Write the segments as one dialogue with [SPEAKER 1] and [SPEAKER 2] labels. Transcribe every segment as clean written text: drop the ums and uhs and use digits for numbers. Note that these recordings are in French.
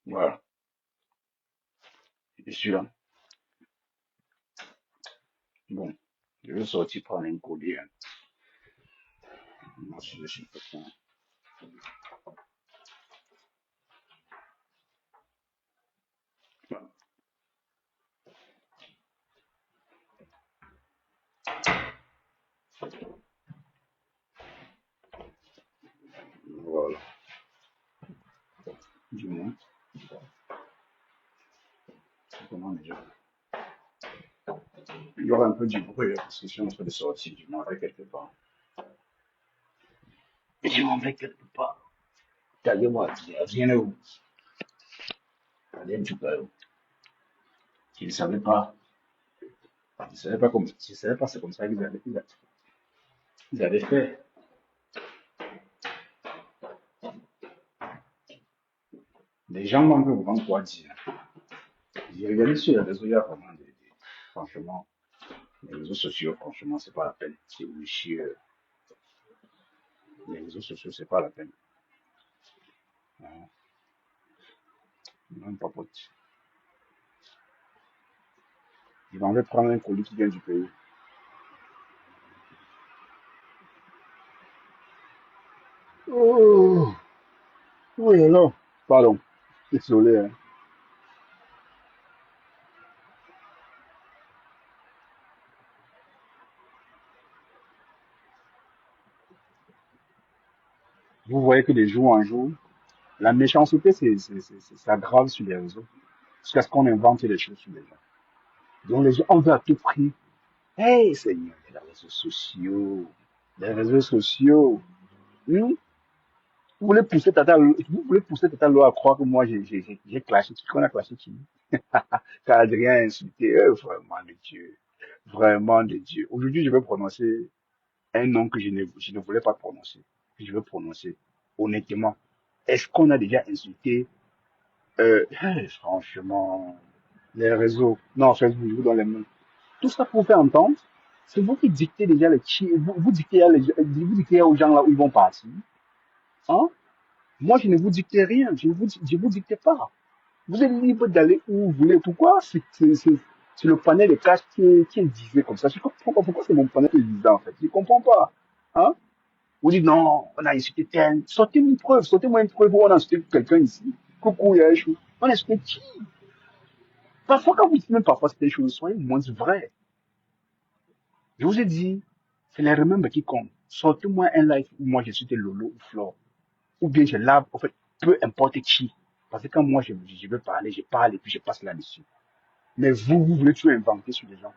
[SPEAKER 1] Voilà, je suis là. Bon, je vais sortir prendre un colis, hein. Moi, je suis pas con. Voilà, dis-moi, c'est comment déjà? Il y aura un peu du bruit, hein, parce que je suis en train de sortir, je m'en vais quelque part. Je m'en vais quelque part. Regardez-moi, viens là où? Regardez un petit peu où? Je ne savais pas. Je ne savais pas comment, je ne savais pas c'est comme ça ils avaient fait. Les gens vont vous vendre quoi dire. J'ai regardé sur les réseaux, il y a vraiment franchement, les réseaux sociaux, franchement, c'est pas la peine. C'est chier. Les réseaux sociaux, c'est pas la peine. Hein. Même pas pote. Je m'en vais prendre un colis qui vient du pays. Oh, oui, alors. Pardon. Désolé, hein. Vous voyez que de jour en jour, la méchanceté, ça grave sur les réseaux. Jusqu'à ce qu'on invente des choses sur les gens. Donc les gens, on veut à tout prix. Hey, Seigneur, les réseaux sociaux. Les réseaux sociaux. Hmm? Vous voulez pousser Tata Lo à croire que moi, j'ai clashé qui, qu'on a clashé qui? Car Adrien a insulté, vraiment de Dieu. Vraiment de Dieu. Aujourd'hui, je vais prononcer un nom que je ne voulais pas prononcer. Que je vais prononcer. Honnêtement. Est-ce qu'on a déjà insulté, franchement, les réseaux? Non, Facebook, je vous donne les noms. Tout ça pour vous faire entendre. C'est vous qui dictez déjà vous dictez, vous dictez aux gens là où ils vont partir. Hein? Moi, je ne vous dicte rien, je vous dicte pas. Vous êtes libre d'aller où vous voulez. Pourquoi c'est le panel de cash qui est divisé comme ça? Je comprends pas pourquoi c'est mon panel qui est divisé en fait. Je comprends pas. Hein? Vous dites non, on a insulté tel. Sortez-moi une preuve où on a insulté quelqu'un ici. Coucou, Yachou. On a insulté qui? Parfois, quand vous dites même parfois c'est des choses, soyez moins vrai. Je vous ai dit, c'est les remembres qui comptent. Sortez-moi un live où moi j'ai cité Lolo ou Flore. Ou bien je lave, en fait, peu importe qui. Parce que quand moi je veux parler, je parle et puis je passe là-dessus. Mais vous voulez tout inventer sur les gens.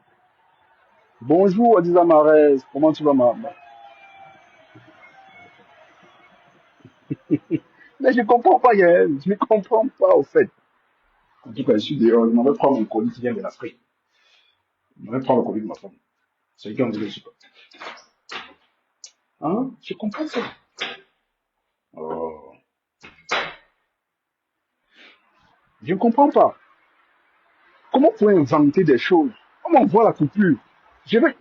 [SPEAKER 1] Bonjour, Adiza Marez. Comment tu vas, Mais je comprends pas, Yael. Je ne comprends pas, au fait. En tout cas, je suis dehors. Je m'en vais prendre mon colis qui vient de l'Afrique. Je m'en vais prendre le colis de ma femme. C'est qui on dit que je suis pas. Hein? Je comprends ça. Oh. Je ne comprends pas. Comment vous pouvez inventer des choses? Comment on voit la coupure? Je vais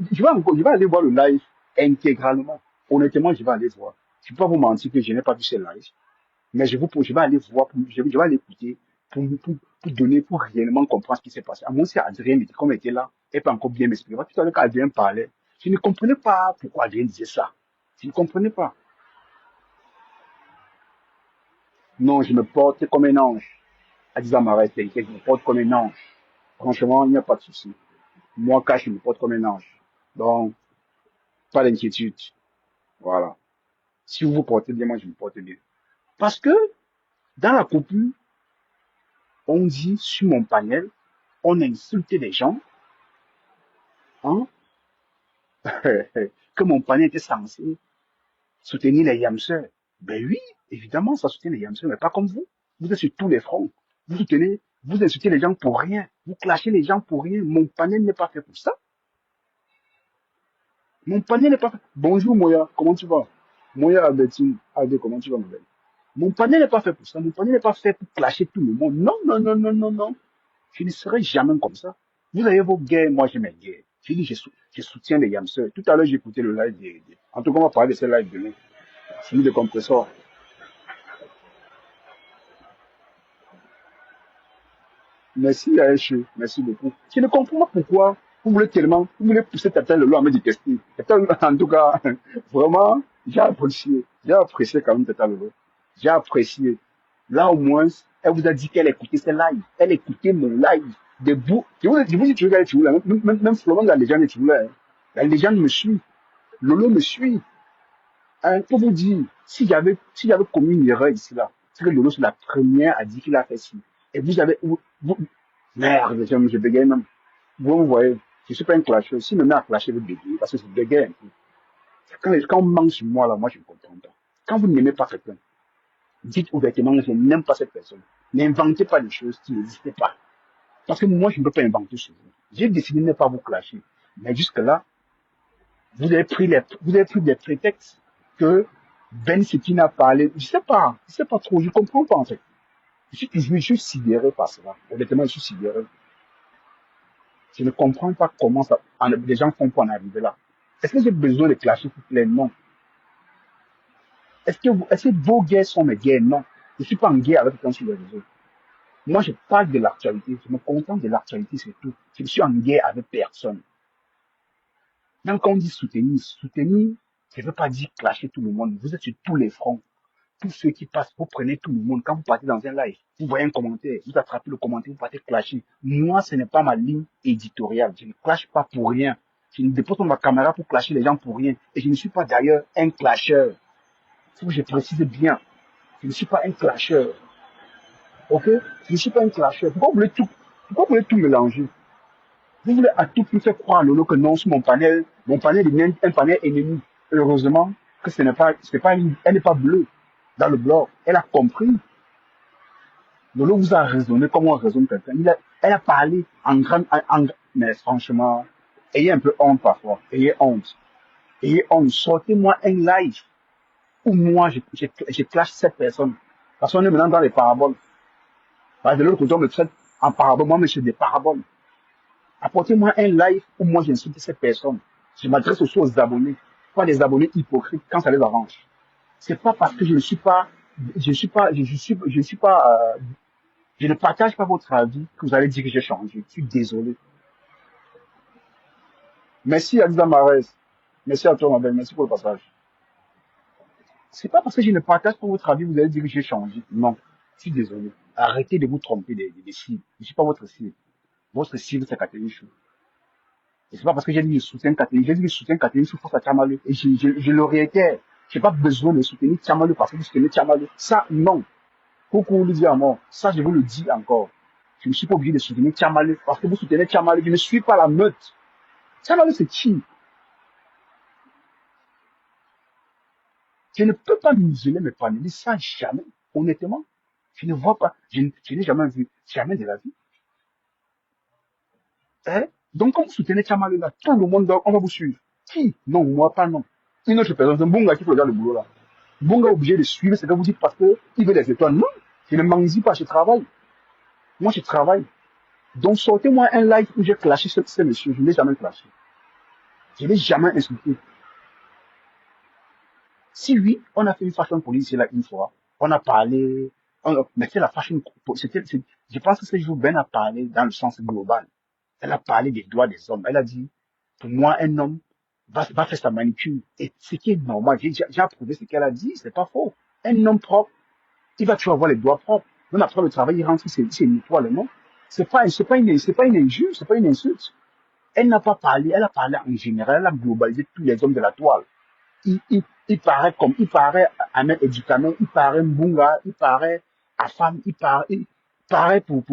[SPEAKER 1] aller voir le live intégralement. Honnêtement, je vais aller voir. Je ne peux pas vous mentir que je n'ai pas vu ce live. Mais je vais aller voir, je vais aller écouter pour donner, pour réellement comprendre ce qui s'est passé. À moins si Adrien, comme était là, elle peut encore bien m'expliquer. Tout à l'heure, quand Adrien parlait, je ne comprenais pas pourquoi Adrien disait ça. Je ne comprenais pas. Non, je me porte comme un ange. Adiza Marais, je me porte comme un ange. Franchement, il n'y a pas de souci. Moi, Cash, je me porte comme un ange. Donc, pas d'inquiétude. Voilà. Si vous vous portez bien, moi, je me porte bien. Parce que, dans la coupure, on dit sur mon panel, on a insulté des gens, hein, que mon panel était censé soutenir les Yamseurs. Ben oui, évidemment, ça soutient les Yamseurs, mais pas comme vous. Vous êtes sur tous les fronts. Vous soutenez, vous insultez les gens pour rien. Vous clashez les gens pour rien. Mon panel n'est pas fait pour ça. Mon panel n'est pas fait. Bonjour Moya, comment tu vas? Moya Albertine, Albe, comment tu vas, ma belle? Mon panel n'est pas fait pour ça. Mon panel n'est pas fait pour clasher tout le monde. Non, non, non, non, non, non. Je ne serai jamais comme ça. Vous avez vos guerres, moi j'ai mes guerres. Je dis, je soutiens les Yamseurs. Tout à l'heure, j'ai écouté le live en tout cas, on va parler de ce live demain. Celui de compresseur. Merci Aïcha, merci beaucoup. Je ne comprends pas pourquoi vous voulez tellement, vous voulez pousser Tata Lolo à me détester. Tata Lolo, en tout cas, vraiment, j'ai apprécié quand même Tata Lolo. J'ai apprécié. Là, au moins, elle vous a dit qu'elle écoutait ses lives. Elle écoutait mon live. Debout. Je vous dis toujours qu'elle est toujours là. Même Florent, la légende est toujours là. Hein. La légende me suit. Lolo me suit. Hein, pour vous dire, si j'avais commis une erreur ici, là, c'est que Lolo, c'est la première à dire qu'il a fait ci. Et merde, je bégaye même. Vous voyez, je suis pas un clasheur. Si me met à clasher, je bégaye, parce que c'est bégaye un peu. Quand on ment sur moi, là, moi, je ne comprends pas. Quand vous n'aimez pas quelqu'un, dites ouvertement, je n'aime pas cette personne. N'inventez pas des choses qui n'existent pas. Parce que moi, je ne peux pas inventer sur vous. J'ai décidé de ne pas vous clasher. Mais jusque-là, vous avez pris des prétextes que Ben Sekin a parlé. Je sais pas trop, je comprends pas, en fait. Je suis sidéré par cela. Honnêtement, je suis sidéré. Je ne comprends pas comment les gens font pour en arriver là. Est-ce que j'ai besoin de clasher toutes les non? Est-ce que vos guerres sont mes guerres? Non. Je ne suis pas en guerre avec quelqu'un sur les réseaux. Moi, je parle de l'actualité. Je me contente de l'actualité, c'est tout. Je ne suis en guerre avec personne. Même quand on dit soutenir, ça ne veut pas dire clasher tout le monde. Vous êtes sur tous les fronts. Tous ceux qui passent, vous prenez tout le monde. Quand vous partez dans un live, vous voyez un commentaire, vous attrapez le commentaire, vous partez clasher. Moi, ce n'est pas ma ligne éditoriale. Je ne clash pas pour rien. Je ne dépose pas ma caméra pour clasher les gens pour rien. Et je ne suis pas d'ailleurs un clasheur. Il faut que je précise bien. Je ne suis pas un clasheur. Ok? Je ne suis pas un clasheur. Pourquoi vous voulez tout mélanger? Vous voulez à tout prix faire croire à Lolo que non, sur mon panel est un panel ennemi. Heureusement que elle n'est pas bleue dans le blog. Elle a compris. Lolo vous a raisonné comme on raisonne quelqu'un. Elle a parlé mais franchement, ayez un peu honte parfois. Ayez honte. Ayez honte. Sortez-moi un live où moi, je clash cette personne. Parce qu'on est maintenant dans les paraboles. Parce que de l'autre côté, on me traite en parabole. Moi, mais c'est des paraboles. Apportez-moi un live où moi j'insulte cette personne. Je m'adresse aussi aux abonnés, pas des abonnés hypocrites quand ça les arrange. C'est pas parce que je ne partage pas votre avis que vous allez dire que j'ai changé. Je suis désolé. Merci Adiza Marès. Merci à toi, ma belle. Merci pour le passage. C'est pas parce que je ne partage pas votre avis que vous allez dire que j'ai changé. Non. Je suis désolé. Arrêtez de vous tromper des cibles. Je ne suis pas votre cible. Votre cible, c'est Catherine Chou. Et c'est pas parce que j'ai dit je soutiens Catherine, j'ai dit que je soutiens Catherine Chou face à Tchamalu. Et je le réitère. J'ai pas besoin de soutenir Tchamalu parce que vous soutenez Tchamalu. Ça, non. Coucou, Lydia Amor. Ça, je vous le dis encore. Je ne suis pas obligé de soutenir Tchamalu parce que vous soutenez Tchamalu. Je ne suis pas la meute. Tchamalu, c'est qui? Je ne peux pas museler mes panélistes, ça jamais. Honnêtement, je ne vois pas. Je n'ai jamais vu. Jamais de la vie. Hein? Donc, quand vous soutenez Tchamalu là, tout le monde, on va vous suivre. Qui? Non, moi pas non. Une autre personne, c'est un bon gars qui fait le boulot là. Bon gars obligé de suivre ce que vous dites parce qu'il veut des étoiles. Non, je ne m'envie pas, je travaille. Moi, je travaille. Donc, sortez-moi un live où j'ai clashé ce monsieur. Je ne l'ai jamais clashé. Je ne l'ai jamais insulté. Si oui, on a fait une fashion police là une fois. On a parlé, mais c'est la fashion, je pense que ce jour, Ben a parlé dans le sens global. Elle a parlé des droits des hommes. Elle a dit, pour moi, un homme va faire sa manicure. Et ce qui est normal, j'ai approuvé ce qu'elle a dit, c'est pas faux. Un homme propre, il va toujours avoir les doigts propres. Même après le travail, il rentre, il se nettoie le nom. C'est pas une injure, c'est pas une insulte. Elle n'a pas parlé, elle a parlé en général, elle a globalisé tous les hommes de la toile. Il paraît Ahmed Edukame, il paraît Mbunga, il paraît Afam, il paraît pour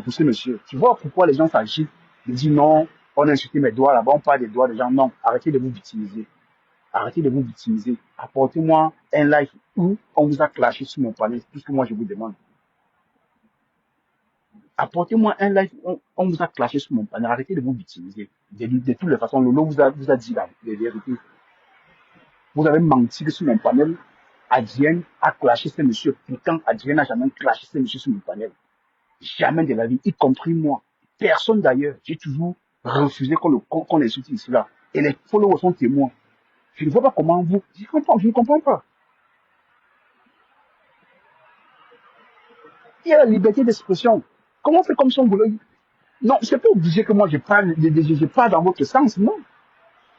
[SPEAKER 1] ce monsieur. Tu vois pourquoi les gens s'agitent? Ils disent non, on a insulté mes doigts là-bas, on parle des doigts des gens. Non, arrêtez de vous victimiser. Arrêtez de vous victimiser. Apportez-moi un live où on vous a clashé sur mon panel, tout ce que moi je vous demande. Apportez-moi un live où on vous a clashé sur mon panel. Arrêtez de vous victimiser. De toutes les façons, Lolo vous a dit la vérité. Vous avez menti sur mon panel. Adrien a clashé ce monsieur. Pourtant, Adrien n'a jamais clashé ce monsieur sur mon panel. Jamais de la vie, y compris moi. Personne d'ailleurs. J'ai toujours refusé qu'on insulte ici là. Et les followers sont témoins. Je ne vois pas comment vous. Je ne comprends pas. Il y a la liberté d'expression. Comment on fait comme si on voulait... Non, c'est pas obligé que moi je parle dans votre sens, non.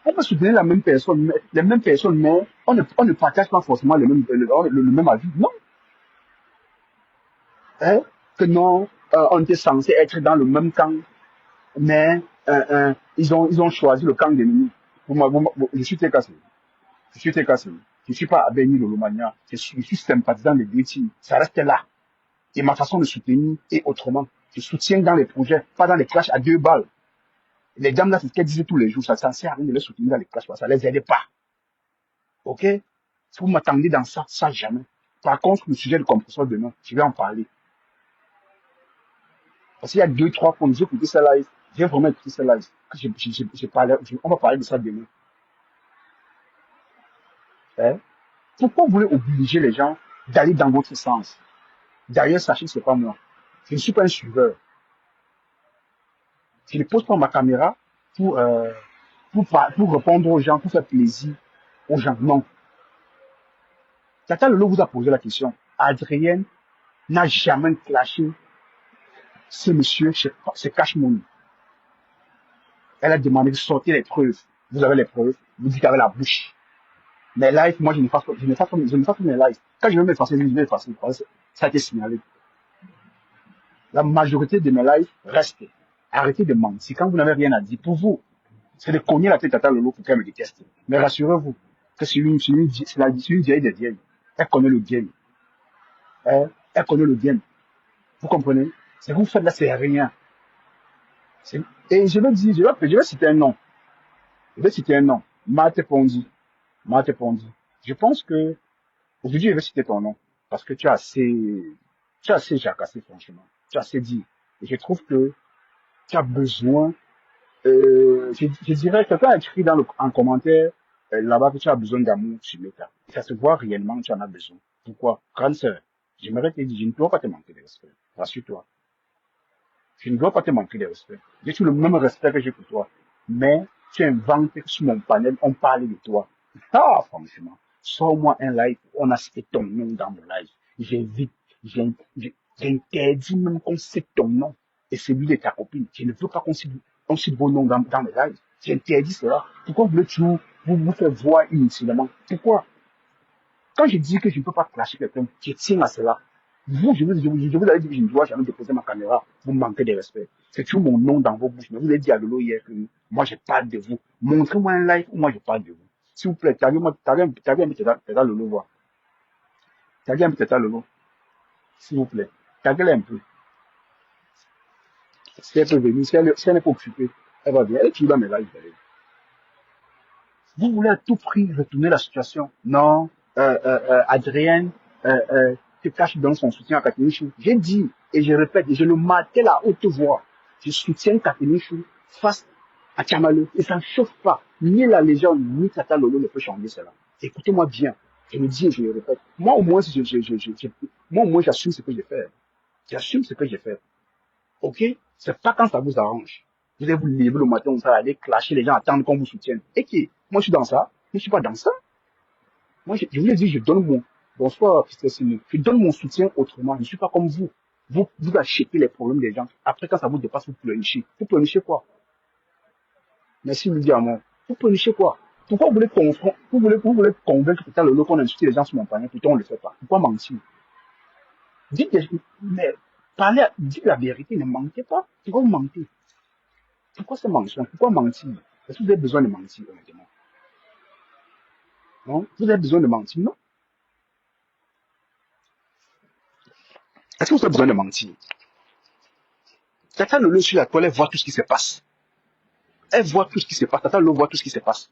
[SPEAKER 1] On peut soutenir la même personne, les mêmes personnes, mais on ne partage pas forcément le même avis. Non. Hein? Que non, on était censé être dans le même camp, mais ils ont choisi le camp d'ennemis. Je suis très cassé. Je suis très cassé. Je ne suis pas Abeni Lolomania. Je suis sympathisant des deux teams. Ça reste là. Et ma façon de soutenir est autrement. Je soutiens dans les projets, pas dans les clashs à 2 balles. Les dames là, c'est ce qu'elles disaient tous les jours. Ça ne sert à rien de les soutenir dans les clashs. Ça ne les aide pas. OK? Si vous m'attendez dans ça, ça jamais. Par contre, le sujet de compresseur demain, je vais en parler. Parce qu'il y a 2-3 points. J'ai écouté ça live. J'ai vraiment écouté ça live. On va parler de ça demain. Hein? Pourquoi vous voulez obliger les gens d'aller dans votre sens? D'ailleurs, sachez que ce n'est pas moi. Je ne suis pas un suiveur. Je ne pose pas ma caméra pour répondre aux gens, pour faire plaisir aux gens. Non. Tata Lolo vous a posé la question. Adrienne n'a jamais clashé ce monsieur, c'est Cash Money. Elle a demandé de sortir les preuves. Vous avez les preuves. Vous dites qu'avec la bouche. Mes lives, moi, je ne fasse pas mes lives. Quand je vais m'effacer, je vais effacer. Ça a été signalé. La majorité de mes lives restent. Arrêtez de mentir. Quand vous n'avez rien à dire, pour vous, c'est de cogner la tête à Tata Lolo pour qu'elle me déteste. Mais rassurez-vous que c'est une vieille des vieilles. Elle connaît le game. Elle connaît le game. Vous comprenez? Ce que vous faites là, c'est rien. Et je vais dire, je vais citer un nom. Je vais citer un nom. Marthe Pondi. Marthe Pondi. Je pense que, aujourd'hui, je vais citer ton nom. Parce que tu as assez jacassé, franchement. Tu as assez dit. Et je trouve que tu as besoin, je dirais, quelqu'un a écrit en commentaire, là-bas que tu as besoin d'amour sur Meta. Ça se voit réellement que tu en as besoin. Pourquoi? Grande sœur, j'aimerais te dire, je ne dois pas te manquer de respect. Rassure-toi. Je ne dois pas te manquer de respect. J'ai tout le même respect que j'ai pour toi. Mais tu inventes que sur mon panel, on parle de toi. Ah, franchement. Sors-moi un live, on a cité ton nom dans mon live. J'invite, j'interdis même qu'on cite ton nom et celui de ta copine. Je ne veux pas qu'on cite vos noms dans mes lives. J'interdis cela. Pourquoi voulez-tu vous faire voir inutilement? Pourquoi? Quand je dis que je ne peux pas clasher quelqu'un, je tiens à cela. Vous, je vous avais dit que je ne dois jamais déposer ma caméra. Vous manquez de respect. C'est toujours mon nom dans vos bouches. Mais vous avez dit à Lolo hier que moi, je parle de vous. Montrez-moi un live où moi, je parle de vous. S'il vous plaît, taguez-moi un peu Tata Lolo, voir. Taguez un peu Tata Lolo. S'il vous plaît. Taguez-la un peu. Si elle peut venir, si elle n'est pas occupée, elle va venir. Elle est toujours dans mes lives, d'ailleurs. Vous voulez à tout prix retourner la situation. Non, Adrienne, se cache dans son soutien à Katenichou. J'ai dit, et je répète, et je le marquais à haute voix. Je soutiens Katenichou face à Tchamalo. Et ça ne chauffe pas. Ni la légende, ni Tata Lolo ne peut changer cela. Écoutez-moi bien. Je le dis et je le répète. Moi, au moins, j'assume ce que j'ai fait. J'assume ce que j'ai fait. OK? C'est pas quand ça vous arrange. Vous allez vous lever le matin, vous allez aller clasher les gens, attendre qu'on vous soutienne. Et qui? Moi, je suis dans ça. Mais je suis pas dans ça. Moi, je vous l'ai dit, je donne bonsoir, Christophe Sinu. Je donne mon soutien autrement. Je ne suis pas comme vous. Vous achetez les problèmes des gens. Après, quand ça vous dépasse, vous pleurnichez. Vous pleurnichez quoi? Merci, Lydia Amon. Vous pleurnichez quoi? Pourquoi vous voulez convaincre que le lot qu'on a insulté les gens sur mon panier, pourtant on ne le fait pas? Pourquoi mentir? Mais dites la vérité, ne mentez pas. Pourquoi vous mentez? Pourquoi ce mensonge? Pourquoi mentir? Est-ce que vous avez besoin de mentir, honnêtement? Non? Vous avez besoin de mentir? Non? Est-ce que vous avez besoin de mentir? Tata Lolo sur la toile, elle voit tout ce qui se passe. Elle voit tout ce qui se passe. Tata Lolo voit tout ce qui se passe.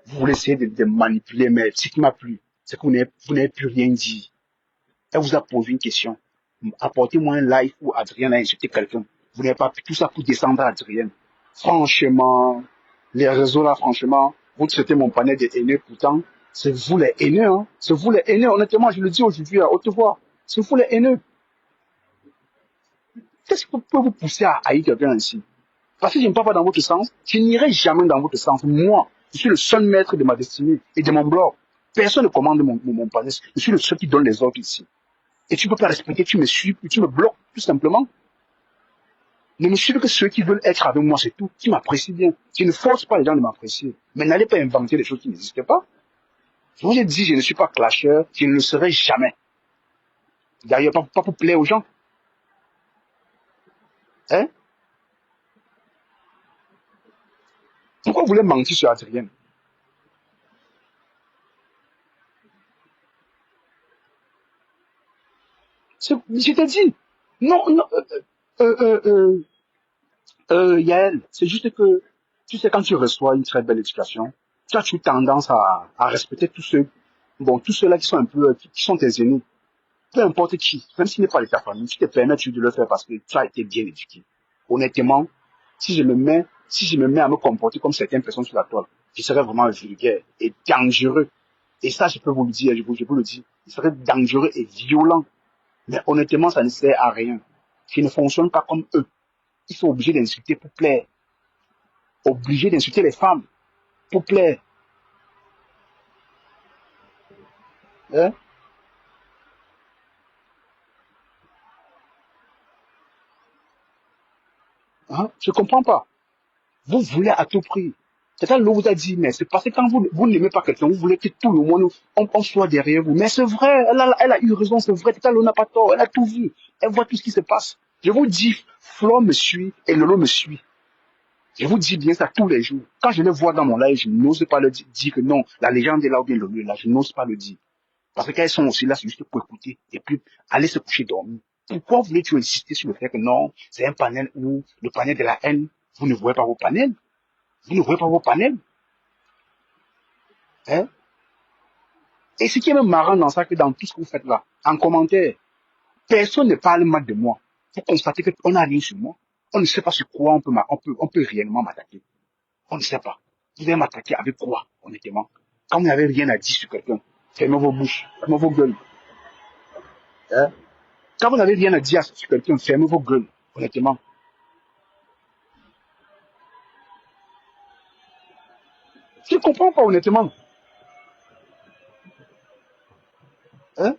[SPEAKER 1] Vous voulez essayer de manipuler, mais ce qui m'a plu, c'est que vous n'avez plus rien dit. Elle vous a posé une question. Apportez-moi un live où Adrien a insulté quelqu'un. Vous n'avez pas fait tout ça pour descendre à Adrien. Franchement, les réseaux là, franchement, vous traitez mon panel de haineux, pourtant, c'est vous les haineux, hein. C'est vous les haineux, honnêtement, je le dis aujourd'hui à haute voix. C'est vous les haineux. Qu'est-ce qui peut vous pousser à haïr quelqu'un ainsi? Parce que je ne pars pas dans votre sens, je n'irai jamais dans votre sens. Moi, je suis le seul maître de ma destinée et de mon blog. Personne ne commande mon panel. Je suis le seul qui donne les ordres ici. Et tu ne peux pas respecter, tu me suis, tu me bloques, tout simplement. Ne me suivez que ceux qui veulent être avec moi, c'est tout, qui m'apprécient bien. Je ne force pas les gens de m'apprécier. Mais n'allez pas inventer des choses qui n'existent pas. Je vous ai dit, je ne suis pas clasheur, je ne le serai jamais. D'ailleurs, pas pour plaire aux gens. Hein? Pourquoi vous voulez mentir sur Adrien? Je t'ai dit. Non, non, Yael, c'est juste que, tu sais, quand tu reçois une très belle éducation, tu as toujours tendance à respecter tous ceux, bon, tous ceux-là qui sont un peu, qui sont tes aînés. Peu importe qui, même s'il n'est pas de ta famille, tu te permets toujours de le faire parce que tu as été bien éduqué. Honnêtement, si je me mets à me comporter comme certaines personnes sur la toile, je serais vraiment vulgaire et dangereux. Et ça, je peux vous le dire, je vous le dis. Je serais dangereux et violent. Mais honnêtement, ça ne sert à rien. Je ne fonctionne pas comme eux. Ils sont obligés d'insulter pour plaire. Obligés d'insulter les femmes pour plaire. Hein? Hein? Je comprends pas. Vous voulez à tout prix. C'est à l'eau vous a dit, mais c'est parce que quand vous n'aimez pas quelqu'un, vous voulez que tout le monde on soit derrière vous. Mais c'est vrai, elle a eu raison, c'est vrai. Tata n'a pas tort, elle a tout vu. Elle voit tout ce qui se passe. Je vous dis, Flo me suit et Lolo me suit. Je vous dis bien ça tous les jours. Quand je le vois dans mon live, je n'ose pas le dire que non, la légende est là ou bien Lolo est là. Je n'ose pas le dire. Parce que quand elles sont aussi là, c'est juste pour écouter et puis aller se coucher dormir. Pourquoi voulez-tu insister sur le fait que non, c'est un panel où le panel de la haine, vous ne voyez pas vos panels? Vous ne voyez pas vos panels? Hein? Et ce qui est même marrant dans ça, que dans tout ce que vous faites là, en commentaire, personne ne parle mal de moi. Vous constatez qu'on n'a rien sur moi. On ne sait pas sur quoi on peut réellement m'attaquer. On ne sait pas. Vous allez m'attaquer avec quoi, honnêtement? Quand vous n'avez rien à dire sur quelqu'un, fermez vos bouches, fermez vos gueules. Hein? Quand vous n'avez rien à dire sur quelqu'un, fermez vos gueules, honnêtement. Je ne comprends pas, honnêtement. Hein?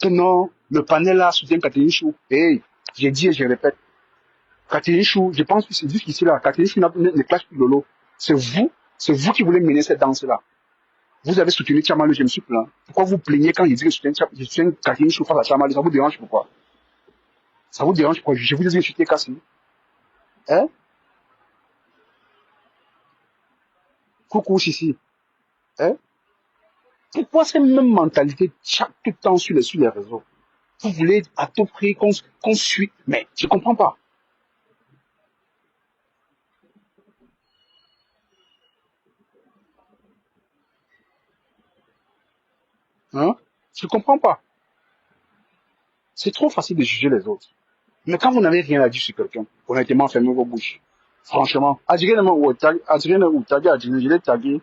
[SPEAKER 1] Que non, le panel là soutient Catherine Chou. Hey, j'ai dit et je répète. Catherine Chou, je pense que c'est jusqu'ici là. Catherine Chou ne clash plus Lolo. C'est vous qui voulez mener cette danse-là. Vous avez soutenu Tchamalu, je me suis plaint. Pourquoi vous plaignez quand je dis que je soutiens Catherine Chou face à Tchamalu? Ça vous dérange pourquoi? Ça vous dérange pourquoi? Je vous dis que je soutiens Cassim. Hein? Coucou, Sissi. Hein? Pourquoi cette même mentalité chaque tout le temps sur les réseaux? Vous voulez à tout prix qu'on suit. Mais je comprends pas. Hein? Je comprends pas. C'est trop facile de juger les autres. Mais quand vous n'avez rien à dire sur quelqu'un, honnêtement, fermez vos bouches. Franchement. Adrien, ou tagué Adrien, je l'ai tagué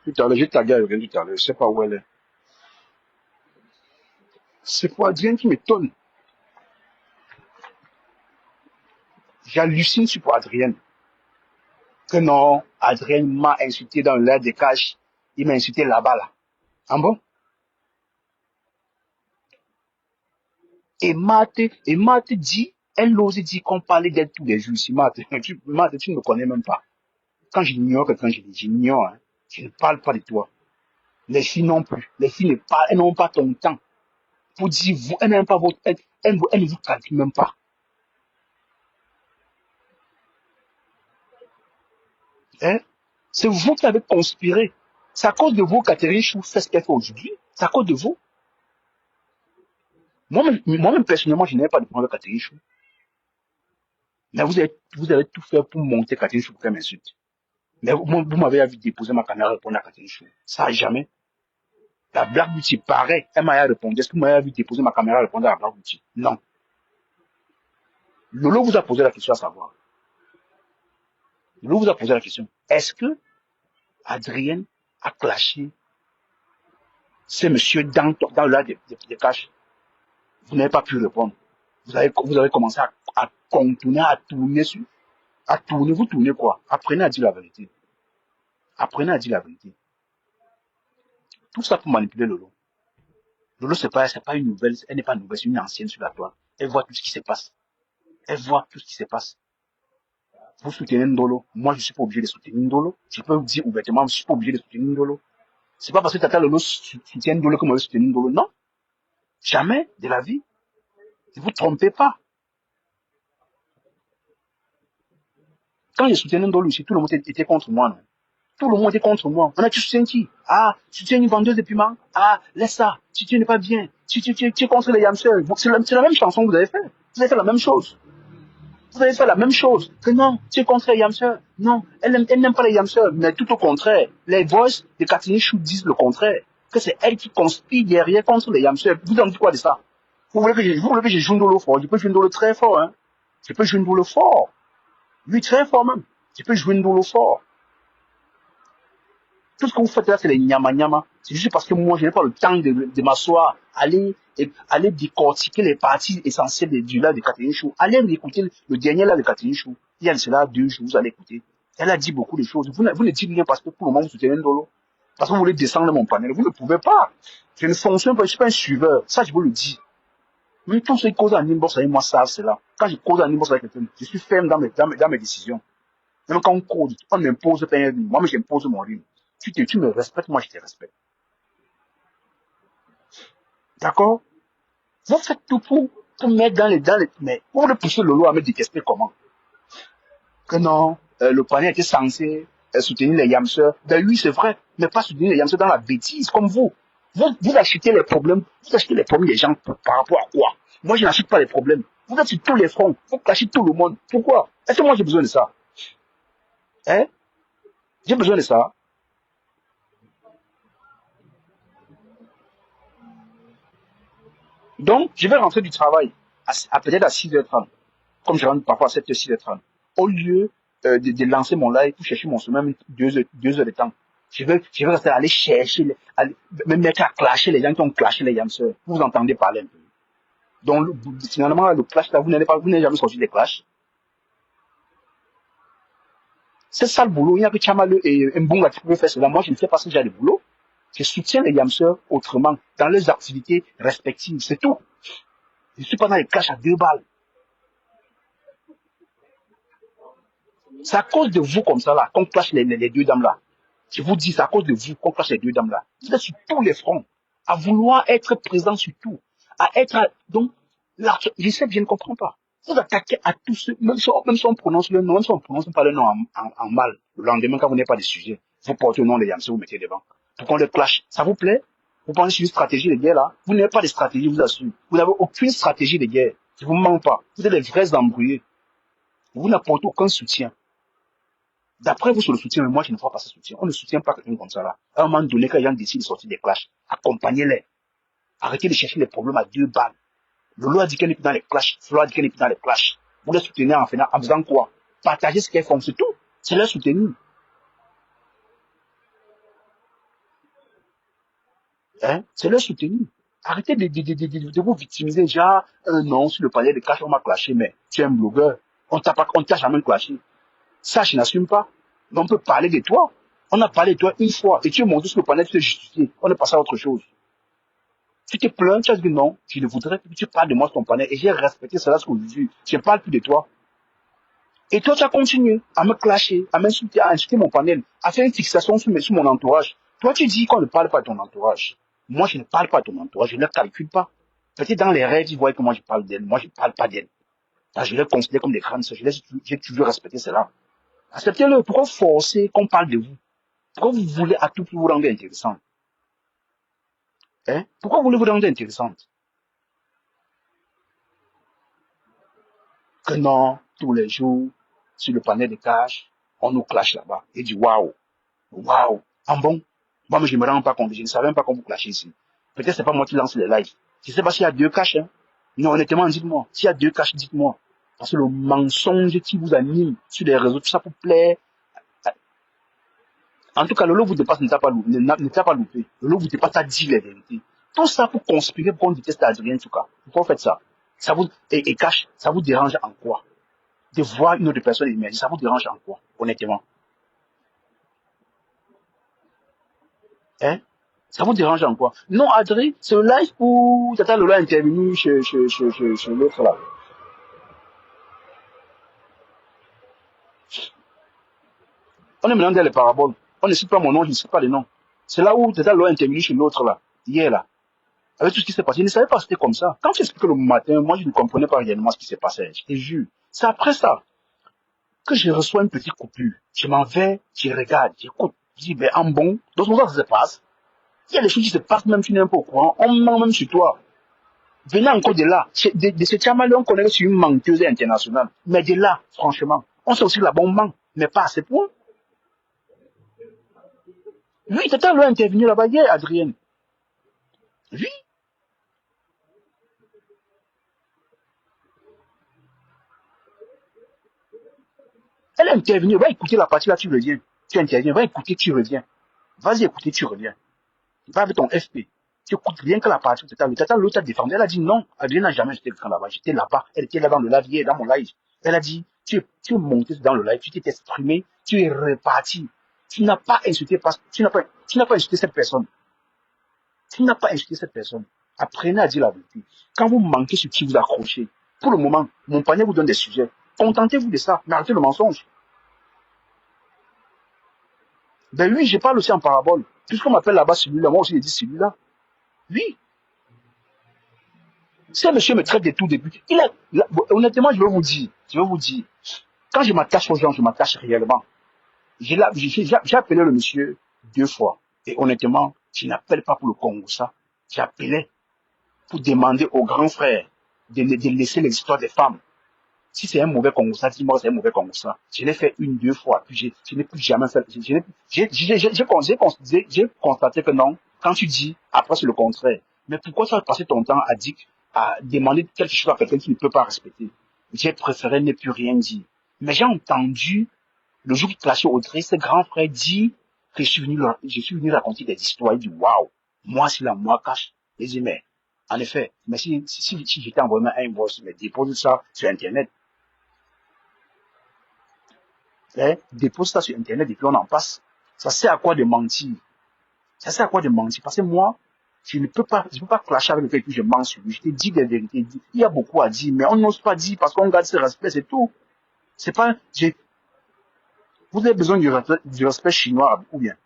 [SPEAKER 1] tout à l'heure, j'ai tagué Adrien tout à l'heure, je sais pas où elle est. C'est pour Adrien qui m'étonne. J'hallucine sur pour Adrien. Que non, Adrien m'a insulté dans l'air des caches. Il m'a insulté là-bas, là. Ah bon? Et Marthe dit, elle ose dire qu'on parlait d'elle tous les jours ici. Marthe, Marthe, tu ne me connais même pas. Quand j'ignore quelqu'un, je dis, j'ignore, hein. Je ne parle pas de toi. Les filles non plus. Les filles elles n'ont pas ton temps. Pour dire, vous, elles n'aiment pas votre, elles ne vous calculent même pas. Hein? C'est vous qui avez conspiré. C'est à cause de vous qu'Atterri Chou fait ce qu'elle fait aujourd'hui. C'est à cause de vous. Moi-même, personnellement, je n'avais pas de problème avec Catherine Chou. Mais vous avez tout fait pour monter Catherine Chou pour qu'elle m'insulte. Mais vous m'avez vu déposer ma caméra répondre à Catherine Chou. Ça, jamais. La Black Beauty, pareil. Elle m'a répondu. Est-ce que vous m'avez vu déposer ma caméra répondre à la Black Beauty? Non. Lolo vous a posé la question à savoir. Lolo vous a posé la question. Est-ce que Adrienne a clashé ces messieurs dans l'art des caches? Vous n'avez pas pu répondre. Vous avez commencé à contourner, à tourner. Vous tournez quoi? Apprenez à dire la vérité. Apprenez à dire la vérité. Tout ça pour manipuler Lolo. Lolo, c'est pas une nouvelle, elle n'est pas nouvelle, c'est une ancienne sur la toile. Elle voit tout ce qui se passe. Elle voit tout ce qui se passe. Vous soutenez Ndolo. Moi, je suis pas obligé de soutenir Ndolo. Je peux vous dire ouvertement, je suis pas obligé de soutenir Ndolo. C'est pas parce que Tata Lolo soutient Ndolo que moi je soutiens Ndolo. Non. Jamais de la vie. Ne vous trompez pas. Quand je soutenais Ndolo ici, tout le monde était contre moi, non? Tout le monde était contre moi. On a tu soutiens qui? Ah, tu tiens une vendeuse de piment? Ah, laisse ça. Tu n'es pas bien. Tu es contre les yamseurs. C'est la même chanson que vous avez fait. Vous avez fait la même chose. Vous avez fait la même chose. Que non, tu es contre les yamseurs. Non, elle n'aime pas les yamseurs. Mais tout au contraire. Les voices de Catherine Chou disent le contraire. Que c'est elle qui conspire derrière contre les yamseurs. Vous en dites quoi de ça? Vous voulez que je joue Ndolo fort? Je peux jouer Ndolo très fort, hein. Je peux jouer Ndolo fort. Lui, très fort même. Je peux jouer Ndolo fort. Tout ce que vous faites là, c'est les nyama-nyama. C'est juste parce que moi, je n'ai pas le temps de m'asseoir, aller décortiquer les parties essentielles du live de Catherine Chou. Allez écouter le dernier live de Catherine Chou. Il y a cela 2 jours, vous allez écouter. Elle a dit beaucoup de choses. Vous ne dites rien parce que pour le moment, vous soutenez Ndolo. Parce que vous voulez descendre mon panel. Vous ne pouvez pas. Je ne fonctionne pas, je ne suis pas un suiveur. Ça, je vous le dis. Mais tous ceux qui causent en inbox avec moi savent cela. Quand je cause en inbox avec quelqu'un, je suis ferme dans mes décisions. Même quand on cause, on m'impose pas un rythme. Moi, j'impose mon rythme. Tu me respectes, moi, je te respecte. D'accord? Vous faites tout pour mettre mais pour le pousser Lolo à me détester comment? Que non, le panier était censé soutenir les yamseurs. Ben oui, c'est vrai, mais pas soutenir les yamseurs dans la bêtise, comme vous. Vous achetez les problèmes, des gens par rapport à quoi? Moi, je n'achète pas les problèmes. Vous êtes sur tous les fronts, vous cachez tout le monde. Pourquoi? Est-ce que moi j'ai besoin de ça? Hein? J'ai besoin de ça. Donc, je vais rentrer du travail peut-être à 6h30, comme je rentre parfois à 7h, 6h30. Au lieu de lancer mon live pour chercher mon sommeil, 2 heures de temps, je vais rester aller chercher, me mettre à clasher les gens qui ont clashé les yamseurs. Vous entendez parler un peu. Donc, finalement, le clash là, vous n'avez jamais sorti des clashs. C'est ça le boulot. Il n'y a que Chamaleu et Mbonga qui peuvent faire cela. Moi, je ne fais pas ce genre de boulot. Je soutiens les yamseurs autrement, dans leurs activités respectives. C'est tout. Je ne suis pas dans les clashs à 2 balles. C'est à cause de vous comme ça là qu'on clash les 2 dames là. Je vous dis, c'est à cause de vous qu'on clash les 2 dames là. Vous êtes sur tous les fronts, à vouloir être présent sur tout, donc là, je sais que je ne comprends pas. Vous attaquez à tous ceux, même si on prononce le nom, même si on prononce pas le nom en mal, le lendemain quand vous n'avez pas de sujet, vous portez le nom de Yamsé, vous mettez devant. Pour qu'on le clash, ça vous plaît? Vous pensez sur une stratégie de guerre là? Vous n'avez pas de stratégie, je vous assure. Vous n'avez aucune stratégie de guerre. Je vous mens pas. Vous êtes des vrais embrouillés. Vous n'apportez aucun soutien. D'après vous sur le soutien, mais moi je ne vois pas ce soutien. On ne soutient pas quelqu'un comme ça là. À un moment donné, quand les gens décident de sortir des clashs, accompagnez-les. Arrêtez de chercher les problèmes à 2 balles. Lolo a dit qu'elle n'est plus dans les clashs. Flo a dit qu'elle n'est plus dans les clashs. Vous les soutenez en faisant quoi? Partagez ce qu'elles font, c'est tout. C'est leur soutenir. Hein? C'est leur soutenir. Arrêtez de vous victimiser. Genre, non, sur le palier de clash, on m'a clashé, mais tu es un blogueur. On t'a jamais clashé. Ça, je n'assume pas. Mais on peut parler de toi. On a parlé de toi une fois et tu es monté sur le panel, tu t'es justifié. On est passé à autre chose. Tu te plains, tu as dit non, je le voudrais que tu parles de moi sur ton panel et j'ai respecté cela jusqu'aujourd'hui. Je ne parle plus de toi. Et toi, tu as continué à me clasher, à m'insulter, à insulter mon panel, à faire une fixation sur mon entourage. Toi, tu dis qu'on ne parle pas de ton entourage. Moi, je ne parle pas de ton entourage, je ne le calcule pas. Peut-être dans les rêves, ils voient que moi, je parle d'elle. Moi, je ne parle pas d'elle. Je les considère comme des grandes sœurs. J'ai toujours respecté cela. Acceptez-le. Pourquoi forcer qu'on parle de vous? Pourquoi vous voulez à tout prix vous rendre intéressant? Hein? Pourquoi voulez vous rendre intéressante? Que non, tous les jours, sur le panel de cash, on nous clash là-bas. Et dit waouh, waouh, ah bon? Moi, mais je ne me rends pas compte, je ne savais même pas qu'on vous clashez ici. Peut-être c'est pas moi qui lance les lives. Je ne sais pas s'il y a 2 caches, hein. Non, honnêtement, dites-moi. S'il y a 2 caches, dites-moi. Parce que le mensonge qui vous anime sur les réseaux, tout ça pour plaire. En tout cas, le lot vous dépasse, ne t'a pas loupé. Le lot vous dépasse à dire les vérités. Tout ça pour conspirer, pour qu'on déteste Adrien, en tout cas. Pourquoi vous faites ça? Et cache, ça vous dérange en quoi? De voir une autre personne émerger, ça vous dérange en quoi? Honnêtement. Hein? Ça vous dérange en quoi? Non, Adrien, c'est le live où Tata Lola est intervenu chez l'autre là. On est maintenant dans les paraboles. On ne cite pas mon nom, je ne cite pas les noms. C'est là où Tata Lola est intervenu chez l'autre là, hier là. Avec tout ce qui s'est passé, je ne savais pas que c'était comme ça. Quand tu expliques le matin, moi je ne comprenais pas réellement ce qui s'est passé. Je te jure. C'est après ça que je reçois une petite coupure. Je m'en vais, je regarde, j'écoute. Je dis, ben en bon, dans ce moment ça se passe. Il y a des choses qui se passent même si tu n'es pas au courant. On ment même sur toi. Venant encore de là, de ce Tchamalé, on connaît que c'est une menteuse internationale. Mais de là, franchement, on sait aussi que la bombe ment, mais pas à ce point. Oui, Tata Lola est intervenu là-bas hier, Adrienne. Oui. Elle est intervenue, va écouter la partie là, tu reviens. Tu interviens, va écouter, tu reviens. Vas-y écouter, tu reviens. Va avec ton FP. Tu écoutes rien que la partie où Tata l'autre a défendu. Elle a dit non, Adrien n'a jamais jeté le camp là-bas. J'étais là-bas. Elle était là dans le live, hier, dans mon live. Elle a dit, tu es monté dans le live, tu t'es exprimé, tu es reparti. Tu n'as pas insulté, tu n'as pas insulté cette personne. Tu n'as pas insulté cette personne. Apprenez à dire la vérité. Quand vous manquez sur qui vous accrochez, pour le moment, mon panier vous donne des sujets. Contentez-vous de ça, mais arrêtez le mensonge. Ben oui, je parle aussi en parabole. Puisqu'on m'appelle là-bas celui-là, moi aussi je dis celui-là. Oui. Si un monsieur me traite de tout début, honnêtement, je vais vous dire, quand je m'attache aux gens, je m'attache réellement. J'ai appelé le monsieur 2 fois. Et honnêtement, je n'appelle pas pour le Congo, ça. J'appelais pour demander aux grands frères de laisser les histoires des femmes. Si c'est un mauvais Congo, ça, dis-moi c'est un mauvais Congo, ça. Je l'ai fait 1, 2 fois, puis je n'ai plus jamais fait, j'ai constaté que non, quand tu dis, après c'est le contraire. Mais pourquoi tu vas passer ton temps à demander quelque chose à quelqu'un qui ne peut pas respecter? J'ai préféré ne plus rien dire. Mais j'ai entendu, le jour qu'il clashait Audrey, ce grand frère dit que je suis venu raconter des histoires. Il dit, waouh, moi, si la moi cache, les humains. En effet, mais si j'étais envoyé un invoice, mais dépose ça sur Internet, dépose ça sur Internet et puis on en passe. Ça sert à quoi de mentir? Ça sert à quoi de mentir? Parce que moi, je ne peux pas clasher avec quelqu'un que je mens sur lui. Je te dis des vérités. Il y a beaucoup à dire, mais on n'ose pas dire parce qu'on garde ce respect, c'est tout. C'est pas, vous avez besoin du respect chinois ou bien?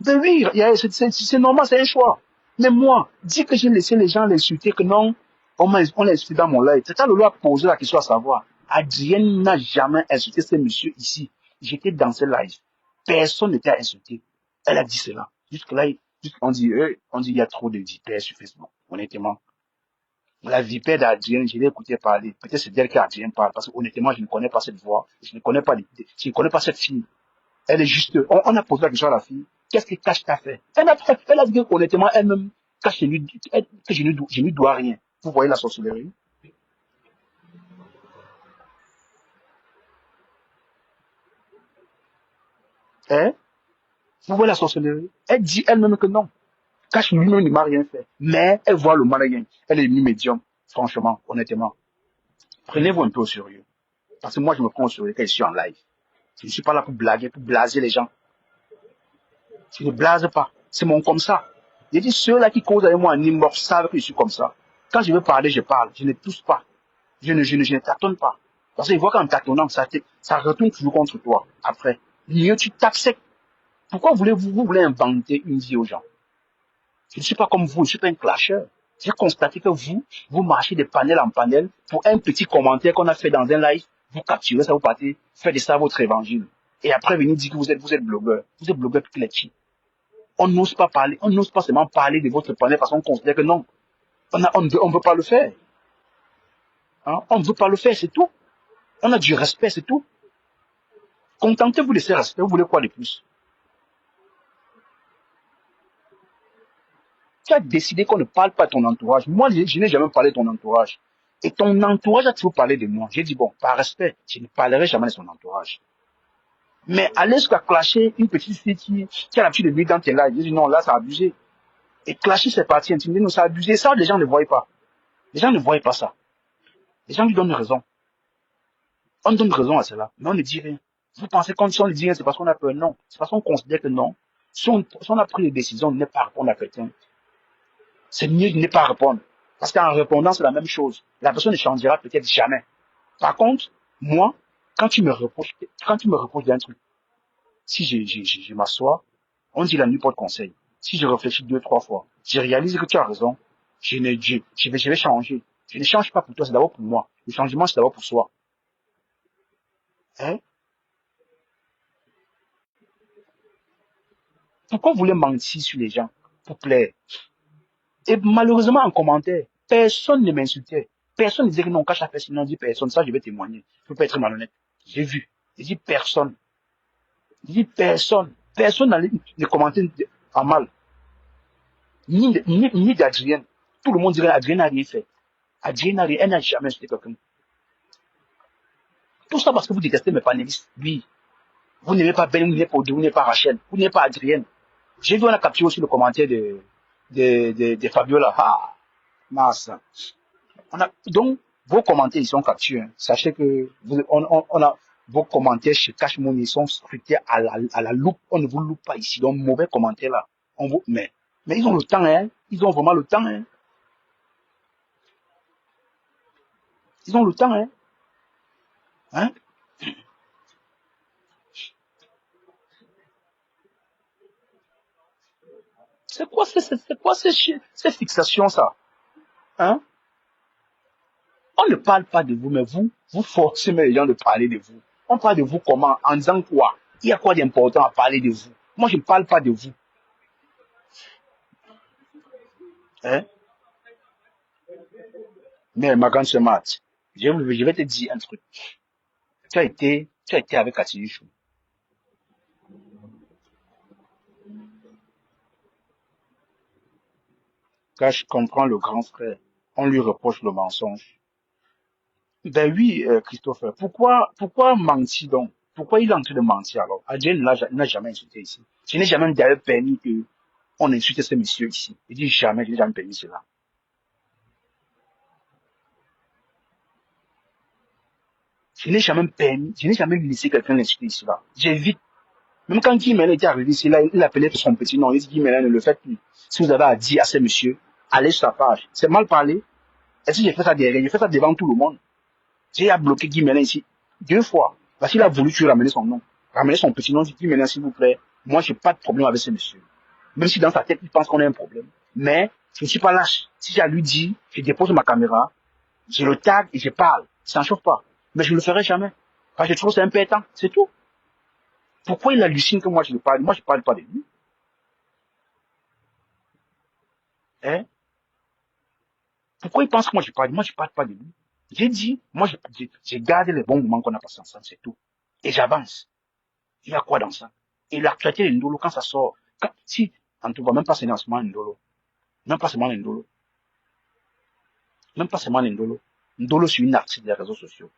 [SPEAKER 1] Ben oui, c'est normal, c'est un choix. Mais moi, dire que j'ai laissé les gens l'insulter, que non, on l'a insulté dans mon live. C'est quand le loi a posé la question à savoir. Adrienne n'a jamais insulté ce monsieur ici. J'étais dans ce live. Personne n'était insulté. Elle a dit cela. Jusque là, on dit, il y a trop de vipères sur Facebook. Honnêtement. La vipère d'Adrienne, je l'ai écouté parler. Peut-être c'est d'elle qu'Adrienne parle. Parce que honnêtement, je ne connais pas cette voix. Je ne connais pas cette fille. Elle est juste, on a posé la question à la fille, qu'est-ce que Cash t'a fait? Elle a dit honnêtement, elle-même, Cash, que je ne lui dois rien. Vous voyez la sorcellerie? Hein? Vous voyez la sorcellerie? Elle dit elle-même que non. Cash lui-même ne m'a rien fait. Mais elle voit le malin. Elle est une médium. Franchement, honnêtement. Prenez-vous un peu au sérieux. Parce que moi, je me prends au sérieux quand je suis en live. Je ne suis pas là pour blaguer, pour blaser les gens. Je ne blase pas. C'est mon comme ça. J'ai dit, ceux-là qui causent avec moi en immortel savent que je suis comme ça. Quand je veux parler, je parle. Je ne tousse pas. Je ne tâtonne pas. Parce qu'ils voient qu'en tâtonnant, ça retourne toujours contre toi. Après, mieux tu tapes sec. Pourquoi vous voulez inventer une vie aux gens? Je ne suis pas comme vous, je ne suis pas un clasheur. J'ai constaté que vous marchez de panel en panel pour un petit commentaire qu'on a fait dans un live. Vous capturez ça, vous partez, faites de ça votre évangile. Et après, venez dire que vous êtes blogueur. Vous êtes blogueur pour les chi. On n'ose pas parler, on n'ose pas seulement parler de votre panel parce qu'on considère que non. On ne veut pas le faire. Hein? On ne veut pas le faire, c'est tout. On a du respect, c'est tout. Contentez-vous de ce respect, vous voulez quoi de plus? Tu as décidé qu'on ne parle pas de ton entourage. Moi, je n'ai jamais parlé de ton entourage. Et ton entourage a toujours parlé de moi. J'ai dit, bon, par respect, je ne parlerai jamais de son entourage. Mais aller jusqu'à clasher une petite fille qui a l'habitude de vivre dans tes lives, j'ai dit, non, là, ça a abusé. Et clasher ses parties intimider, non, ça a abusé. Ça, les gens ne voient pas. Les gens ne voient pas ça. Les gens lui donnent raison. On donne raison à cela, mais on ne dit rien. Vous pensez qu'on si on ne dit rien, c'est parce qu'on a peur? Non. C'est parce qu'on considère que non. Si on a pris des décisions de ne pas répondre à quelqu'un, c'est mieux de ne pas répondre. Parce qu'en répondant, c'est la même chose. La personne ne changera peut-être jamais. Par contre, moi, quand tu me reproches d'un truc, si je m'assois, on dit la nuit porte conseil. Si je réfléchis 2, 3 fois, je réalise que tu as raison. Je vais changer. Je ne change pas pour toi, c'est d'abord pour moi. Le changement, c'est d'abord pour soi. Hein? Pourquoi vous voulez mentir sur les gens? Pour plaire. Et malheureusement, en commentaire, personne ne m'insultait. Personne ne disait que non, cache la personne. Non, dit personne. Ça, je vais témoigner. Je ne peux pas être malhonnête. J'ai vu. J'ai dit personne. J'ai dit personne. Personne n'allait ne commenter en mal. Ni d'Adrienne. Tout le monde dirait Adrienne n'a rien fait. Adrienne n'a rien, elle n'a jamais insulté quelqu'un. Tout ça parce que vous détestez mes panélistes. Oui. Vous n'aimez pas Ben, vous n'aimez pas Audrey, vous n'aimez pas Rachel, vous n'aimez pas Adrienne. J'ai vu, on a capturé aussi le commentaire de Fabiola. Ah, mince. Donc, vos commentaires, ils sont capturés. Hein. Sachez que on a vos commentaires chez Cash Money, ils sont scrutés à la loupe. On ne vous loupe pas ici. Donc, mauvais commentaires là. Mais ils ont le temps, hein. Ils ont vraiment le temps, hein. Ils ont le temps, hein. Hein? C'est quoi ces fixations, ça? Hein? On ne parle pas de vous, mais vous forcez les gens de parler de vous. On parle de vous comment? En disant quoi? Il y a quoi d'important à parler de vous? Moi, je ne parle pas de vous. Hein? Mais ma grande sœur Marthe, je vais te dire un truc. Tu as été avec Katilichou. Quand je comprends le grand frère, on lui reproche le mensonge. Ben oui, Christopher, pourquoi mentir donc? Pourquoi il est en train de mentir alors? Adrien n'a jamais insulté ici. Je n'ai jamais d'ailleurs permis que on insulte ce monsieur ici. Il dit jamais, je n'ai jamais permis cela. Je n'ai jamais laissé quelqu'un l'insulter ici là. J'évite. Même quand Guy Mélène était arrivé ici là, il appelait son petit nom. Il dit Guy Mélène, ne le faites plus. Si vous avez à dire à ce monsieur, allez sur sa page. C'est mal parlé. Et si j'ai fait ça derrière, j'ai fait ça devant tout le monde. J'ai bloqué Guy Mélène ici 2 fois. Parce qu'il a voulu tuer, ramener son nom. Ramener son petit nom, dit Guy Mélène, s'il vous plaît. Moi, j'ai pas de problème avec ce monsieur. Même si dans sa tête, il pense qu'on a un problème. Mais, je ne suis pas lâche. Si j'ai à lui dire, je dépose ma caméra, je le tag et je parle. Ça n'en chauffe pas. Mais je ne le ferai jamais. Parce que je trouve que c'est un pétant. C'est tout. Pourquoi il hallucine que moi je le parle? Moi, je parle pas de lui. Hein? Pourquoi il pense que moi je parle? Moi, je parle pas de lui. J'ai dit, moi, j'ai gardé les bons moments qu'on a passés ensemble, c'est tout. Et j'avance. Il y a quoi dans ça? Et l'actualité de Ndolo, quand ça sort, si, en tout cas, même pas seulement Ndolo, même pas seulement Ndolo, même pas seulement Ndolo. Ndolo, c'est une actrice des réseaux sociaux.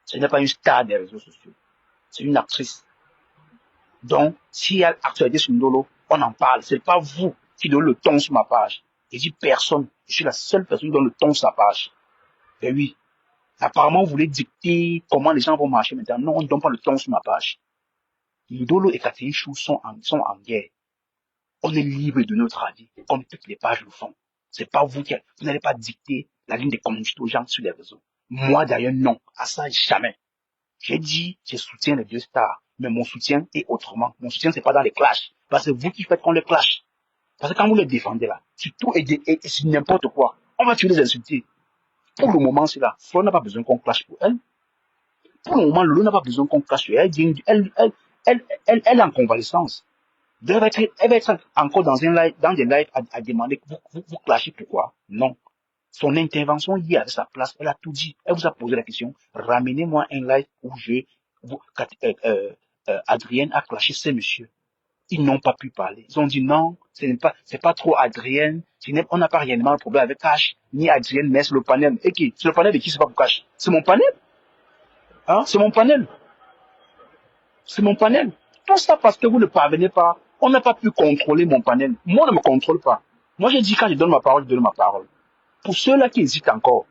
[SPEAKER 1] Ce n'est pas une star des réseaux sociaux. C'est une actrice. Donc, s'il y a l'actualité sur Ndolo, on en parle. C'est pas vous qui donnez le ton sur ma page. Je dis personne. Je suis la seule personne qui donne le ton sur sa page. Et oui. Apparemment, vous voulez dicter comment les gens vont marcher maintenant. Non, on ne donne pas le ton sur ma page. Ndolo et Catherine Chou sont en guerre. On est libre de notre avis, comme toutes les pages le font. C'est pas vous vous n'allez pas dicter la ligne de conduite aux gens sur les réseaux. Moi, d'ailleurs, non. À ça, jamais. J'ai dit, je soutiens les deux stars. Mais mon soutien est autrement. Mon soutien, c'est pas dans les clashs. Parce que vous qui faites qu'on les clash. Parce que quand vous les défendez là, c'est tout et c'est n'importe quoi. On va tuer les insulter. Pour le moment, c'est là. Flo n'a pas besoin qu'on clash pour elle. Pour le moment, Lolo n'a pas besoin qu'on clash sur elle. Elle est en convalescence. Elle va être encore dans des lives à demander que vous clashez pourquoi? Non. Son intervention hier à sa place, elle a tout dit. Elle vous a posé la question. Ramenez-moi un live où Adrienne a clashé ces messieurs. Ils n'ont pas pu parler. Ils ont dit non, c'est pas trop Adrienne. On n'a pas réellement le problème avec Cash, ni Adrienne, mais c'est le panel. Et qui? C'est le panel de qui? C'est pas pour Cash. C'est mon panel. Hein? C'est mon panel. C'est mon panel. Tout ça parce que vous ne parvenez pas. On n'a pas pu contrôler mon panel. Moi, on ne me contrôle pas. Moi, j'ai dit quand je donne ma parole, je donne ma parole. Pour ceux-là qui hésitent encore,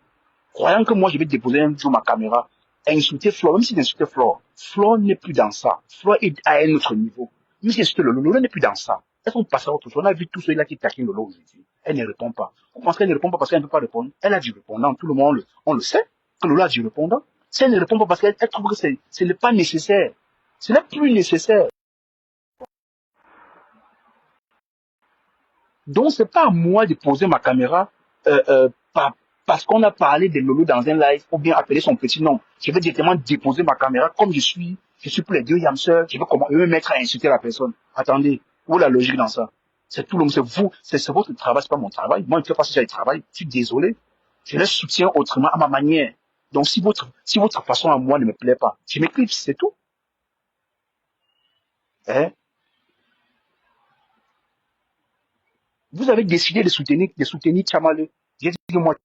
[SPEAKER 1] croyant que moi, je vais déposer un jour ma caméra, insulter Flore, même si insulter Flore, Flore n'est plus dans ça. Flore est à un autre niveau. Même si insulter Lolo n'est plus dans ça. Est-ce qu'on passe à autre chose? On a vu tous ceux-là qui taquinent Lolo aujourd'hui. Elle ne répond pas. On pense qu'elle ne répond pas parce qu'elle ne peut pas répondre. Elle a du répondant. Tout le monde, on le sait, que Lolo a du répondant. Si elle ne répond pas parce qu'elle trouve que ce n'est pas nécessaire. Ce n'est plus nécessaire. Donc, c'est pas à moi de poser ma caméra parce qu'on a parlé de Lolo dans un live ou bien appeler son petit nom. Je vais directement déposer ma caméra comme je suis pour les deux yamseurs. Je vais me mettre à insulter la personne. Attendez, où est la logique dans ça? C'est tout le monde, c'est vous, c'est votre travail, c'est pas mon travail. Moi, je ne fais pas ce travail. Je suis désolé. Je les soutiens autrement à ma manière. Donc, si votre façon à moi ne me plaît pas, je m'éclipse, c'est tout. Hein? Vous avez décidé de soutenir Tchamaleu. J'ai dit que moi,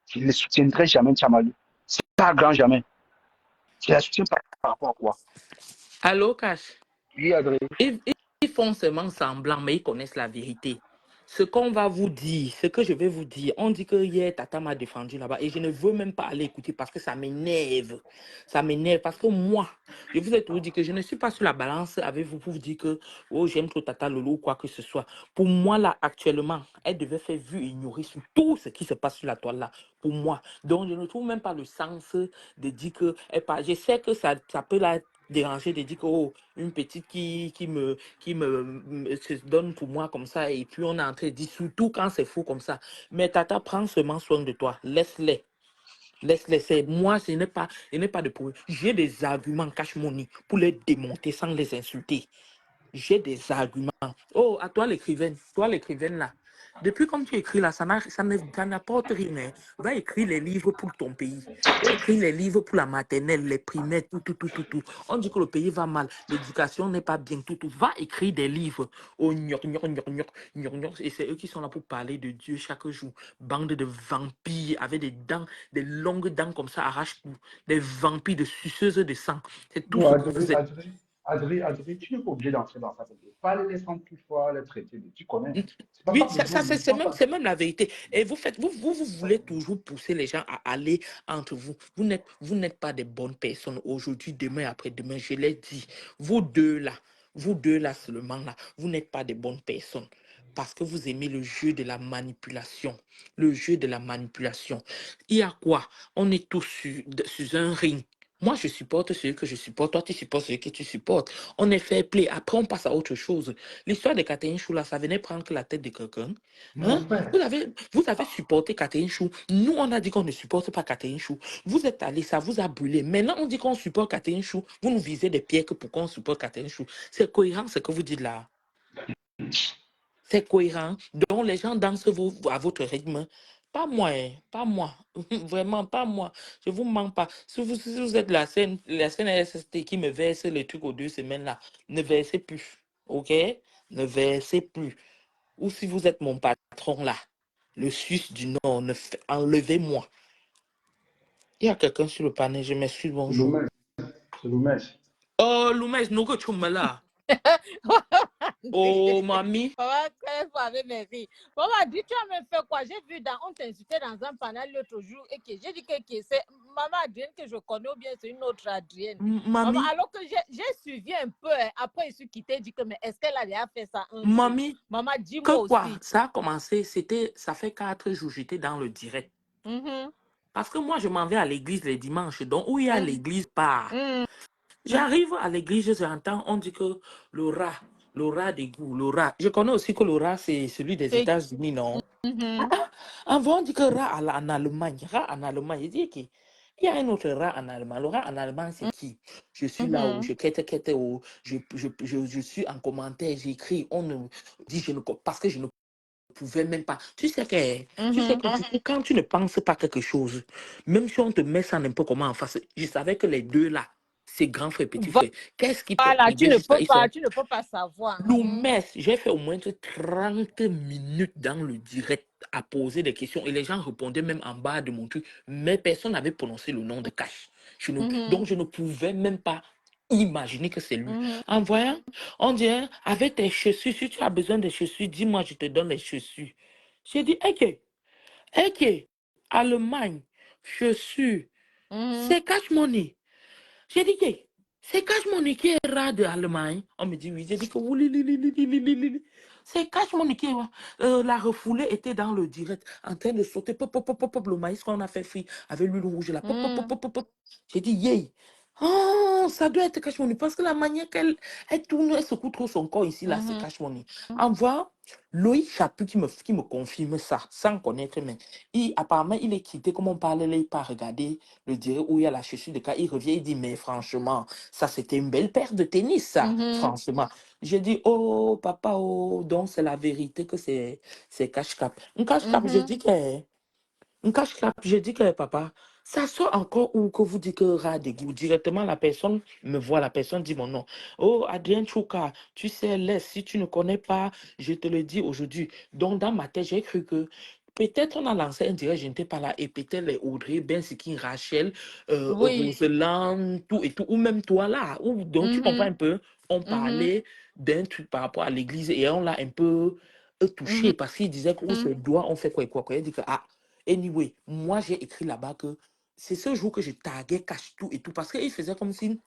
[SPEAKER 1] je ne le soutiendrai jamais, Tchamaleu. C'est pas grand jamais. Je la soutiens par rapport à quoi?
[SPEAKER 2] Allô, Cash?
[SPEAKER 1] Oui, Adrien.
[SPEAKER 2] Ils font seulement semblant, mais ils connaissent la vérité. Ce qu'on va vous dire, ce que je vais vous dire, on dit que hier, Tata m'a défendu là-bas et je ne veux même pas aller écouter parce que ça m'énerve. Ça m'énerve parce que moi, je vous ai toujours dit que je ne suis pas sur la balance avec vous pour vous dire que oh, j'aime trop Tata Lolo ou quoi que ce soit. Pour moi, là, actuellement, elle devait faire vue et ignorer sur tout ce qui se passe sur la toile là. Pour moi. Donc, je ne trouve même pas le sens de dire que... Je sais que ça peut la déranger de dire que oh, une petite se donne pour moi comme ça et puis on est en train de dire surtout quand c'est faux comme ça. Mais Tata, prends seulement soin de toi. Laisse-les. Laisse-les. Moi, je n'ai pas de problème. J'ai des arguments, cache mon nid, pour les démonter sans les insulter. J'ai des arguments. Oh, à toi l'écrivaine là. Depuis comme tu écris là, ça n'apporte rien. Hein. Va écrire les livres pour ton pays. Va écrire les livres pour la maternelle, les primaires, tout. On dit que le pays va mal, l'éducation n'est pas bien, tout. Va écrire des livres. Oh, et c'est eux qui sont là pour parler de Dieu chaque jour. Bande de vampires avec des dents, des longues dents comme ça, arrache-tout. Des vampires, de suceuses de sang. C'est tout
[SPEAKER 1] Non,
[SPEAKER 2] ce que vous êtes.
[SPEAKER 1] Adrien, tu n'es pas obligé d'entrer dans ça. Pas les laissant toutefois les traiter. Tu connais. C'est pas
[SPEAKER 2] Oui,
[SPEAKER 1] ça besoin.
[SPEAKER 2] c'est même la vérité. Et vous voulez toujours pousser les gens à aller entre vous. Vous n'êtes pas des bonnes personnes aujourd'hui, demain, après-demain. Je l'ai dit. Vous deux là seulement là, vous n'êtes pas des bonnes personnes. Parce que vous aimez le jeu de la manipulation. Le jeu de la manipulation. Il y a quoi? On est tous sur un ring. Moi, je supporte celui que je supporte. Toi, tu supportes celui que tu supportes. On est fair play. Après, on passe à autre chose. L'histoire de Catherine Chou, là, ça venait prendre la tête de quelqu'un.
[SPEAKER 1] Mon
[SPEAKER 2] Hein?
[SPEAKER 1] frère.
[SPEAKER 2] Vous avez supporté Catherine Chou. Nous, on a dit qu'on ne supporte pas Catherine Chou. Vous êtes allé, ça vous a brûlé. Maintenant, on dit qu'on supporte Catherine Chou. Vous nous visez des pieds que pour qu'on supporte Catherine Chou. C'est cohérent ce que vous dites là. C'est cohérent. Donc, les gens dansent à votre rythme. Pas moi, hein, pas moi. Vraiment, pas moi. Je vous mens pas. Si vous êtes la CNSST qui me verse les trucs aux 2 semaines là, ne versez plus. OK? Ne versez plus. Ou si vous êtes mon patron là, le Suisse du Nord, enlevez-moi. Il y a quelqu'un sur le panel, je m'excuse,
[SPEAKER 1] C'est
[SPEAKER 2] bonjour.
[SPEAKER 1] Loumès. C'est Loumès.
[SPEAKER 2] Oh, Loumès, nous que tu me là. Oh, mamie.
[SPEAKER 3] Maman, merci. Maman, dis, tu as même fait quoi? J'ai vu, on t'insultait dans un panel l'autre jour et que j'ai dit que c'est maman Adrienne que je connais ou bien c'est une autre Adrienne. Maman,
[SPEAKER 2] Mamie,
[SPEAKER 3] alors que j'ai suivi un peu, hein, après, je suis quittée, dit que, mais est-ce qu'elle a déjà fait ça un jour?
[SPEAKER 2] mamie,
[SPEAKER 3] Maman, dis-moi
[SPEAKER 2] que quoi?
[SPEAKER 3] aussi.
[SPEAKER 2] Ça a commencé, ça fait 4 jours, j'étais dans le direct. Parce que moi, je m'en vais à l'église les dimanches. Donc, où il y a l'église, part. J'arrive à l'église, j'entends, on dit que le rat d'égout, le rat. Je connais aussi que le rat, c'est celui des États-Unis, non? Avant, on dit que rat en Allemagne, rat en Allemagne. Il dit qu'il y a un autre rat en Allemagne. Le rat en Allemagne, c'est qui? Je suis là où je quête, où je suis en commentaire, j'écris, on me dit, parce que je ne pouvais même pas. Tu sais que quand tu ne penses pas quelque chose, même si on te met ça n'importe comment en face, je savais que les deux là, c'est grand frère, petit frère. Qu'est-ce qui peut
[SPEAKER 3] Voilà,
[SPEAKER 2] arriver jusqu'à ils sont
[SPEAKER 3] tu ne peux pas savoir.
[SPEAKER 2] Loumès, j'ai fait au moins 30 minutes dans le direct à poser des questions et les gens répondaient même en bas de mon truc, mais personne n'avait prononcé le nom de Cash. Donc je ne pouvais même pas imaginer que c'est lui. En voyant, on dit, hein, avec tes chaussures, si tu as besoin de chaussures, dis-moi, je te donne les chaussures. J'ai dit, ok, Allemagne, chaussures. C'est cash money. J'ai dit que c'est cash money qui est rare de Allemagne. On me dit oui. J'ai dit que oui. C'est cash money qui est la refoulée était dans le direct en train de sauter. Pop, pop, pop, pop, pop, le maïs qu'on a fait frit avec l'huile rouge là. Pop, pop, pop, pop, pop, pop. J'ai dit yay. Oh, ça doit être cash money parce que la manière qu'elle tourne, elle secoue trop son corps ici là, c'est cash money. En voit Loïc Chapu qui me confirme ça sans connaître, mais apparemment il est quitté, comme on parlait là, il pas regarder le direct où il y a la chaussure de cas, il revient, il dit mais franchement, ça c'était une belle paire de tennis ça, franchement. J'ai dit oh papa, oh donc c'est la vérité que c'est cash cap. Un cash cap, j'ai dit que un cash cap, j'ai dit que papa, ça sort encore où que vous dites que rat de goût. Directement, la personne me voit, la personne dit mon nom. Oh, Adrien Chouka, tu sais, laisse, si tu ne connais pas, je te le dis aujourd'hui. Donc, dans ma tête, j'ai cru que peut-être on a lancé un direct, je n'étais pas là, et peut-être les Audrey, Bensikin, Rachel,
[SPEAKER 3] Oui.
[SPEAKER 2] Roseland, tout et tout, ou même toi là, donc tu comprends un peu, on parlait d'un truc par rapport à l'église et on l'a un peu touché parce qu'il disait que ses doigts ont fait quoi et quoi. Il dit que, ah, anyway, moi j'ai écrit là-bas que c'est ce jour que je taguais cache tout et tout parce qu'il faisait comme si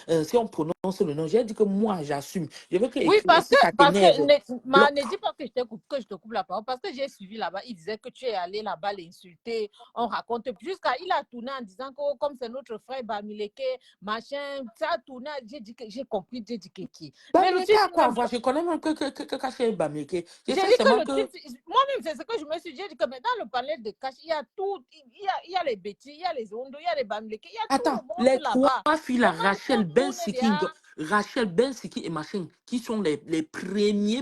[SPEAKER 2] on prononce le nom. J'ai dit que moi j'assume. Je veux que
[SPEAKER 3] Oui,
[SPEAKER 2] écrire, est-ce que ça
[SPEAKER 3] parce
[SPEAKER 2] t'énerve?
[SPEAKER 3] que ne dis pas que je te coupe la parole, parce que j'ai suivi là-bas, il disait que tu es allé là-bas l'insulter, on raconte, jusqu'à il a tourné en disant que oh, comme c'est notre frère Bamileke, machin, ça a tourné, j'ai dit que j'ai compris, j'ai dit que qui. Mais le
[SPEAKER 2] Bamileke
[SPEAKER 3] truc,
[SPEAKER 2] à quoi voir? Je connais même que cacher Bamileke. Je
[SPEAKER 3] j'ai
[SPEAKER 2] sais
[SPEAKER 3] dit que
[SPEAKER 2] seulement
[SPEAKER 3] le
[SPEAKER 2] que.
[SPEAKER 3] truc, moi-même, c'est ce que je me suis dit, j'ai dit que mais dans le panel de cash, il y a tout, il y a les bêtises, il y a les ondos, il y a les Bamileke, il y a tout
[SPEAKER 2] Attends,
[SPEAKER 3] le monde
[SPEAKER 2] les trois
[SPEAKER 3] là-bas.
[SPEAKER 2] filles là,
[SPEAKER 3] Comment il faut tourner
[SPEAKER 2] Rachel, Ben Siki et Machin, qui sont les premiers